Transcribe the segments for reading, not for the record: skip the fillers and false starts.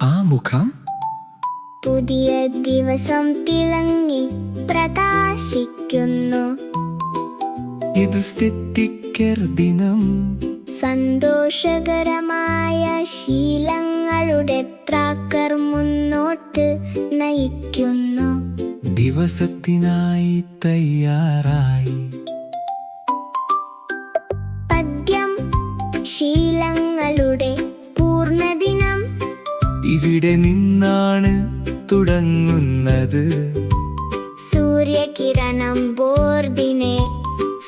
ആ മുഖം പുതിയ ദിവസം തിളങ്ങി പ്രകാശിക്കുന്നു. ഇത് സ്റ്റിക്കർ ദിനം. സന്തോഷകരമായ ശീലങ്ങളുടെ ട്രാക്കർ മുന്നോട്ട് നയിക്കുന്നു. ദിവസത്തിനായി തയ്യാറായി. പദ്യം ശീലങ്ങളുടെ പൂർണ്ണദിനം. ഇവിടെ നിന്നാണ് തുടങ്ങുന്നത്. സൂര്യകിരണം ബോർഡിനെ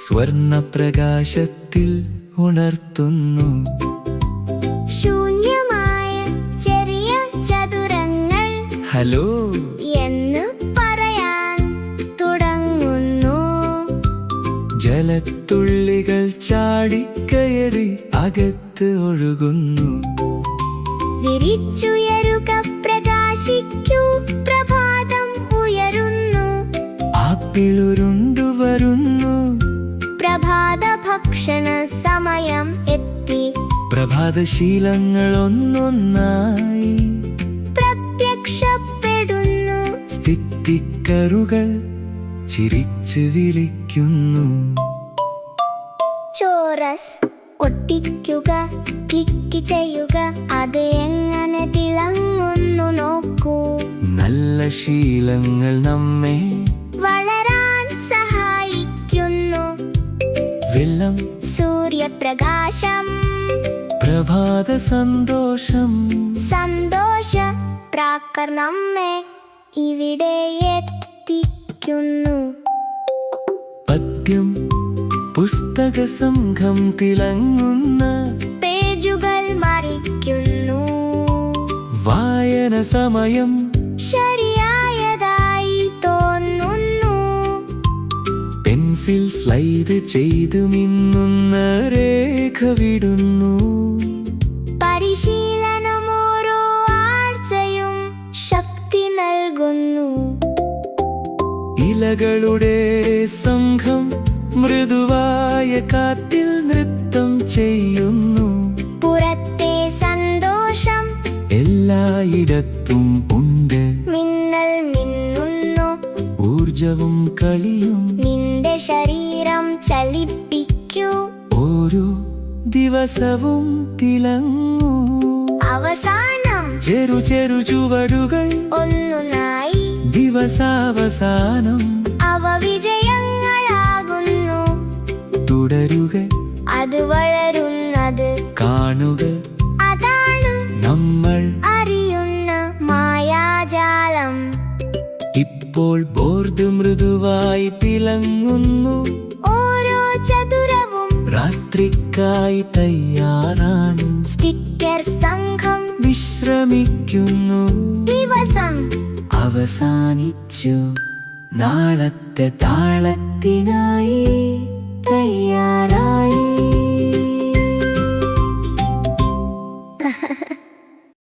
സ്വർണപ്രകാശത്തിൽ ഉണർത്തുന്നു. ശൂന്യമായ ചെറിയ ചതുരങ്ങൾ ഹലോ എന്ന് പറയാൻ തുടങ്ങുന്നു. ജലത്തുള്ളികൾ ചാടിക്കയറി അകത്ത് ഒഴുകുന്നു. വിരിച്ചുയരുക, പ്രകാശിക്കൂ, പ്രഭാതം ഉയരുന്നു. ആപ്പിളുരുണ്ടു വരുന്നു. പ്രഭാത ഭക്ഷണ സമയം എത്തി. പ്രഭാതശീലങ്ങൾ ഒന്നൊന്നായി പ്രത്യക്ഷപ്പെടുന്നു. സ്റ്റിക്കറുകൾ ചിരിച്ചു വിളിക്കുന്നു. ചോറസ് ഒട്ടിക്കുക, ക്ലിക്ക് ചെയ്യുക, അത് എങ്ങനെ തിളങ്ങുന്നു നോക്കൂ. നല്ല ശീലങ്ങൾ നമ്മെ വളരാൻ സഹായിക്കുന്നു. വെള്ളം സൂര്യപ്രകാശം പ്രഭാത സന്തോഷം. സന്തോഷ ട്രാക്കർ നമ്മെ ഇവിടെ എത്തിക്കുന്നു. പദ്യം പുസ്തക സംഘം തിളങ്ങുന്ന പേജുകൾ മറിക്കുന്നു. വായന സമയം ശരിയായതായി തോന്നുന്നു. പെൻസിൽ സ്ലൈഡ് ചെയ്തു മിന്നുന്ന രേഖ വിടുന്നു. പരിശീലനം ഓരോ ആഴ്ചയും ശക്തി നൽകുന്നു. ഇലകളുടെ സംഘം മൃദുവായ കാറ്റിൽ നൃത്തം ചെയ്യുന്നു. പുറത്തെ സന്തോഷം എല്ലായിടത്തും ഉണ്ട്. മിന്നൽ മിന്നുന്നു. ഊർജവും കളിയും നിന്റെ ശരീരം ചലിപ്പിക്കൂ. ഓരോ ദിവസവും തിളങ്ങൂ. അവസാനം ചെറു ചെറു ചുവടുകൾ ഒന്നായി. ദിവസാവസാനം അവ വിജയങ്ങളാകുന്നു. തുടരുക, അത് വളരുന്നത് കാണുക, അതാണ് നമ്മൾ അറിയുന്ന മായാജാലം. ഇപ്പോൾ ബോർഡ് മൃദുവായി തിളങ്ങുന്നു. ഓരോ ചതുരവും രാത്രിക്കായി തയ്യാറാണ്. സ്റ്റിക്കർ സംഘം വിശ്രമിക്കുന്നു. ദിവസം അവസാനിച്ചു. നാളത്തെ താളത്തിനായി